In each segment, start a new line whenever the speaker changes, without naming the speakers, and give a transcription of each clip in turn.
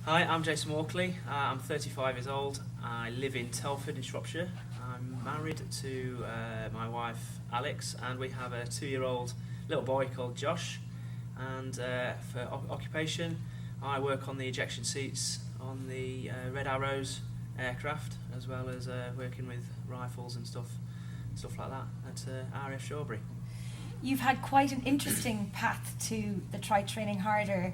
Hi, I'm Jason Walkley. I'm 35 years old. I live in Telford in Shropshire. I'm married to my wife Alex, and we have a 2-year-old little boy called Josh. And for occupation, I work on the ejection seats on the Red Arrows aircraft, as well as working with rifles and stuff like that at RAF Shawbury.
You've had quite an interesting path to the Try Training Harder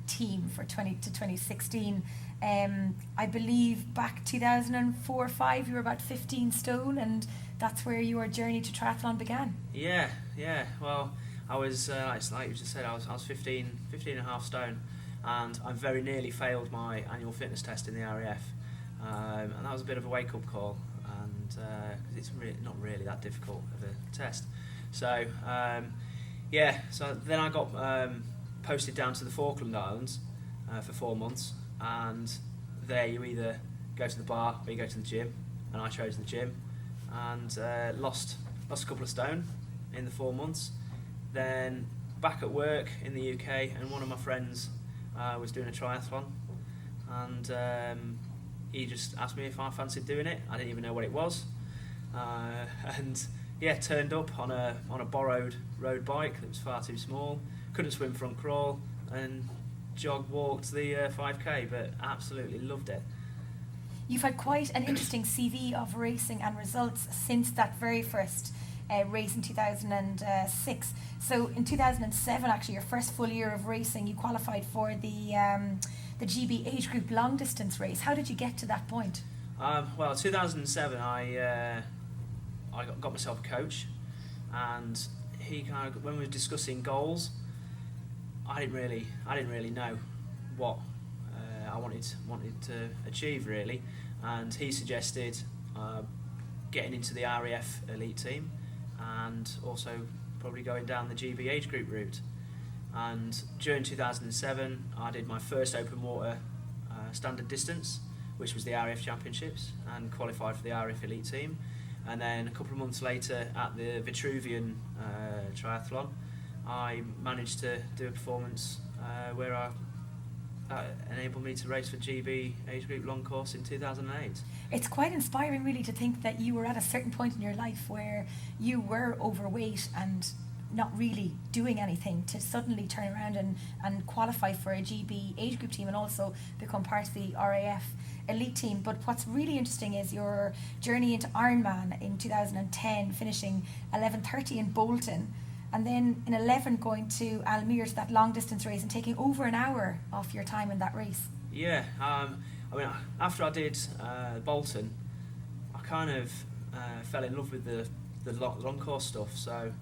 team for 2016. I believe back 2004-05 you were about 15 stone, and that's where your journey to triathlon began.
Yeah. Well, I was, like you just said, I was 15 and a half stone, and I very nearly failed my annual fitness test in the RAF, and that was a bit of a wake-up call, and because it's not really that difficult of a test. So so then I got posted down to the Falkland Islands for 4 months, and there you either go to the bar or you go to the gym, and I chose the gym, and lost a couple of stone in the 4 months. Then back at work in the UK, and one of my friends was doing a triathlon, and he just asked me if I fancied doing it. I didn't even know what it was, and turned up on a borrowed road bike that was far too small, couldn't swim front crawl, and walked the 5k, but absolutely loved it.
You've had quite an interesting CV of racing and results since that very first race in 2006. So in 2007, actually, your first full year of racing, you qualified for the GB age group long distance race. How did you get to that point?
Well, 2007, I got myself a coach, and he when we were discussing goals, I didn't really know what I wanted to achieve really, and he suggested getting into the RAF elite team, and also probably going down the GB age group route. And during 2007, I did my first open water standard distance, which was the RAF Championships, and qualified for the RAF elite team. And then a couple of months later at the Vitruvian triathlon, I managed to do a performance where that enabled me to race for GB age group long course in 2008.
It's quite inspiring really to think that you were at a certain point in your life where you were overweight and not really doing anything, to suddenly turn around and qualify for a GB age group team and also become part of the RAF elite team. But what's really interesting is your journey into Ironman in 2010, finishing 11:30 in Bolton, and then in 11 going to Almere to that long distance race and taking over an hour off your time in that race.
Yeah, after I did Bolton, I kind of fell in love with the long course stuff. So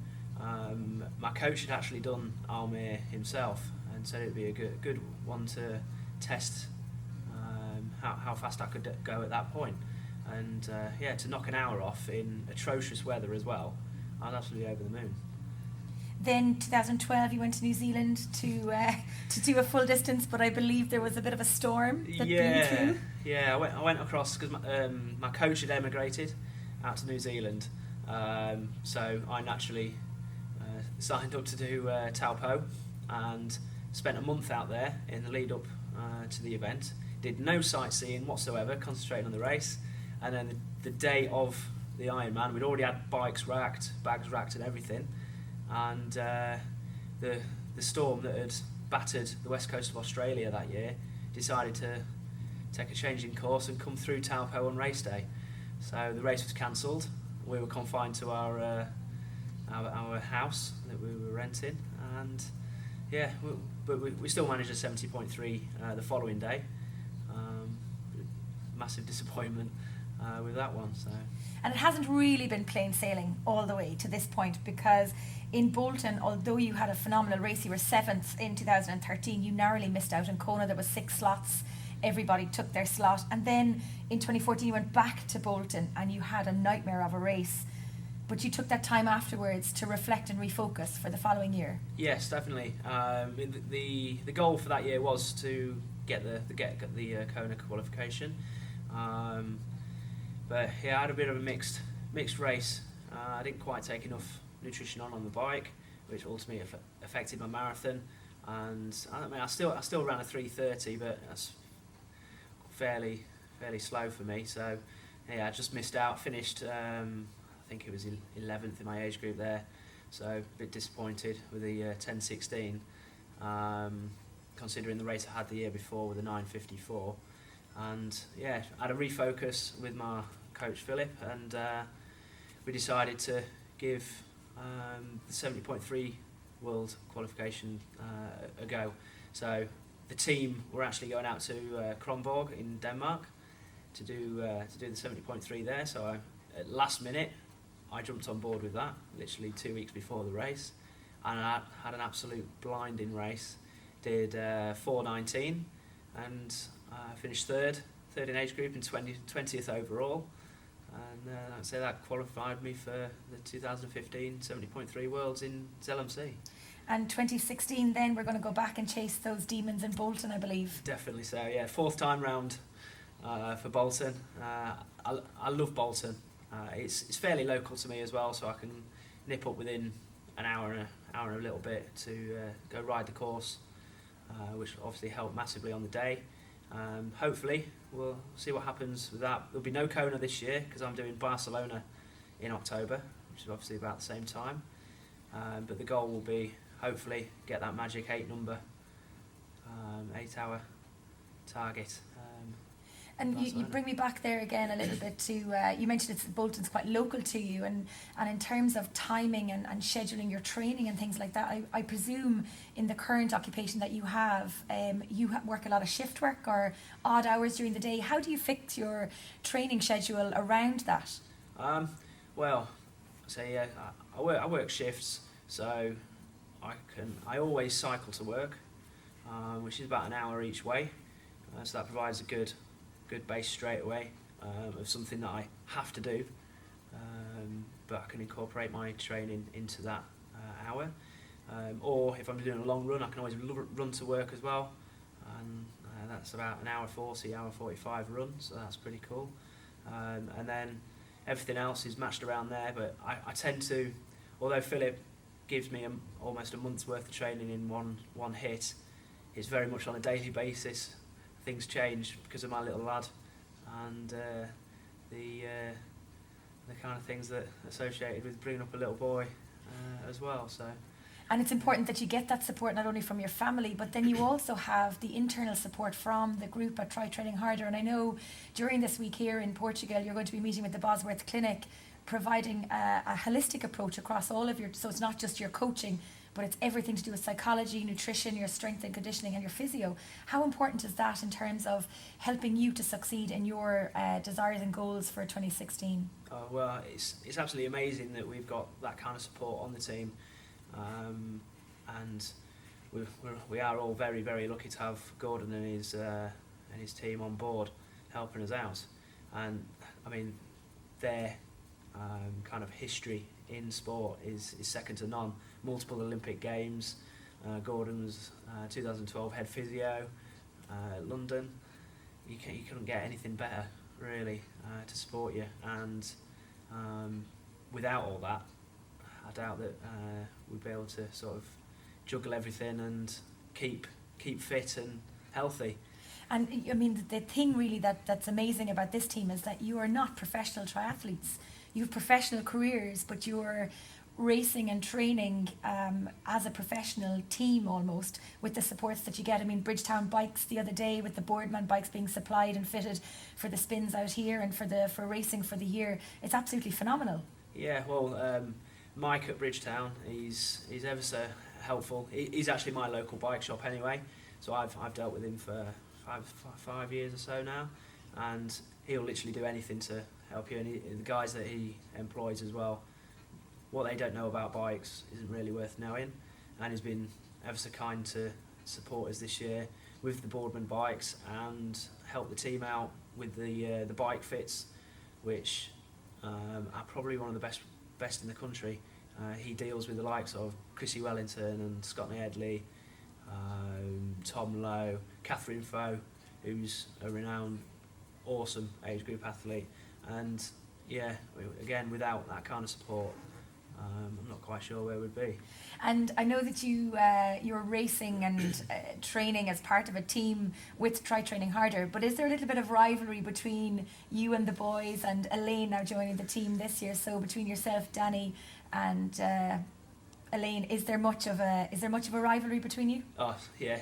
my coach had actually done Almere himself and said it'd be a good one to test how fast I could go at that point. And to knock an hour off in atrocious weather as well, I was absolutely over the moon.
Then 2012 you went to New Zealand to do a full distance, but I believe there was a bit of a storm that blew through.
Yeah, I went across because my coach had emigrated out to New Zealand, so I naturally signed up to do Taupo, and spent a month out there in the lead up to the event. Did no sightseeing whatsoever, concentrating on the race. And then the day of the Ironman, we'd already had bikes racked, bags racked and everything, and the storm that had battered the west coast of Australia that year decided to take a change in course and come through Taupo on race day. So the race was cancelled. We were confined to our house that we were renting, and but we still managed a 70.3 the following day. Massive disappointment with that one. So.
And it hasn't really been plain sailing all the way to this point, because in Bolton, although you had a phenomenal race, you were 7th in 2013, you narrowly missed out. In Kona there was 6 slots, everybody took their slot, and then in 2014 you went back to Bolton and you had a nightmare of a race, but you took that time afterwards to reflect and refocus for the following year. Yes,
definitely. The goal for that year was to get the Kona qualification. But I had a bit of a mixed race. I didn't quite take enough nutrition on the bike, which ultimately affected my marathon. And I still ran a 3:30, but that's fairly slow for me. So yeah, I just missed out. Finished, I think it was 11th in my age group there. So a bit disappointed with the 10:16, considering the race I had the year before with a 9:54. And yeah, I had a refocus with my coach Philip, and we decided to give the 70.3 world qualification a go. So the team were actually going out to Kronborg in Denmark to do the 70.3 there. So at last minute, I jumped on board with that, literally 2 weeks before the race, and I had an absolute blinding race. Did 4:19 and finished third in age group and 20th overall. And I'd say that qualified me for the 2015 70.3 Worlds in Zell-am-See.
And 2016 then, we're going to go back and chase those demons in Bolton, I believe.
Definitely so, yeah. 4th time round for Bolton. I love Bolton. It's fairly local to me as well, so I can nip up within an hour and a little bit to go ride the course, which obviously helped massively on the day. Hopefully we'll see what happens with that. There'll be no Kona this year because I'm doing Barcelona in October, which is obviously about the same time, but the goal will be hopefully get that magic 8 number, 8 hour target.
And you bring me back there again a little bit to, you mentioned Bolton's quite local to you, and in terms of timing and scheduling your training and things like that, I presume in the current occupation that you have, work a lot of shift work or odd hours during the day. How do you fix your training schedule around that?
Well, say I work shifts, so I always cycle to work, which is about an hour each way, so that provides a good base straight away of something that I have to do, but I can incorporate my training into that hour, or if I'm doing a long run I can always run to work as well, and that's about an hour 40, hour 45 run, so that's pretty cool, and then everything else is matched around there, but I tend to, although Philip gives me almost a month's worth of training in one hit, it's very much on a daily basis. Things change because of my little lad, and the kind of things that are associated with bringing up a little boy as well. So,
and it's important that you get that support not only from your family, but then you also have the internal support from the group at Try Training Harder. And I know during this week here in Portugal, you're going to be meeting with the Bosworth Clinic, providing a holistic approach across all of your. So it's not just your coaching, but it's everything to do with psychology, nutrition, your strength and conditioning, and your physio. How important is that in terms of helping you to succeed in your desires and goals for 2016?
Well, it's absolutely amazing that we've got that kind of support on the team, and we are all very, very lucky to have Gordon and his team on board helping us out. And I mean, their kind of history in sport is second to none. Multiple Olympic Games, Gordon was 2012 head physio, London. You couldn't get anything better really to support you, and without all that I doubt that we'd be able to sort of juggle everything and keep fit and healthy.
And I mean, the thing really that's amazing about this team is that you are not professional triathletes. You have professional careers, but you're racing and training as a professional team almost, with the supports that you get. I mean, Bridgetown bikes the other day, with the Boardman bikes being supplied and fitted for the spins out here and for racing for the year. It's absolutely phenomenal.
Yeah, well, Mike at Bridgetown, he's ever so helpful. He's actually my local bike shop anyway, so I've dealt with him for five years or so now, and he'll literally do anything to help you. And the guys that he employs as well, what they don't know about bikes isn't really worth knowing, and he's been ever so kind to support us this year with the Boardman bikes and help the team out with the bike fits, which are probably one of the best in the country. He deals with the likes of Chrissy Wellington and Scott Headley, Tom Lowe, Catherine Foe, who's a renowned, awesome age group athlete, and yeah, again, without that kind of support, I'm not quite sure where we'd be.
And I know that you're racing and training as part of a team with Try Training Harder, but is there a little bit of rivalry between you and the boys, and Elaine now joining the team this year? So between yourself, Danny, and Elaine, is there much of a rivalry between you?
Oh yeah,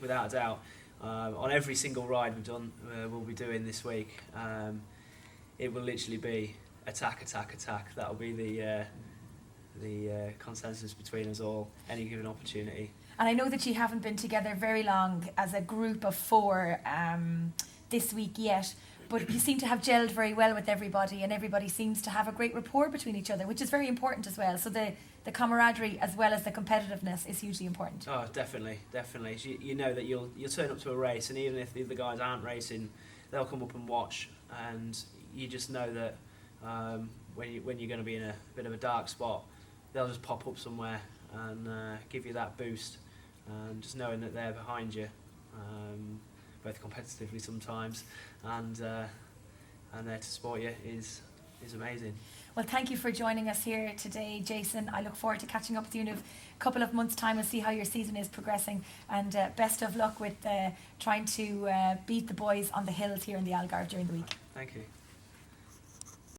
without a doubt. On every single ride we'll be doing this week, it will literally be attack. That'll be the consensus between us all, any given opportunity.
And I know that you haven't been together very long as a group of 4 this week yet, but you seem to have gelled very well with everybody, and everybody seems to have a great rapport between each other, which is very important as well. So the camaraderie as well as the competitiveness is hugely important.
Oh, definitely. You know that you'll turn up to a race, and even if the other guys aren't racing, they'll come up and watch, and you just know that when you're going to be in a bit of a dark spot, they'll just pop up somewhere and give you that boost, and just knowing that they're behind you, both competitively sometimes and there to support you is amazing.
Well, thank you for joining us here today, Jason. I look forward to catching up with you in a couple of months' time and see how your season is progressing, and best of luck with trying to beat the boys on the hills here in the Algarve during the week.
Thank you.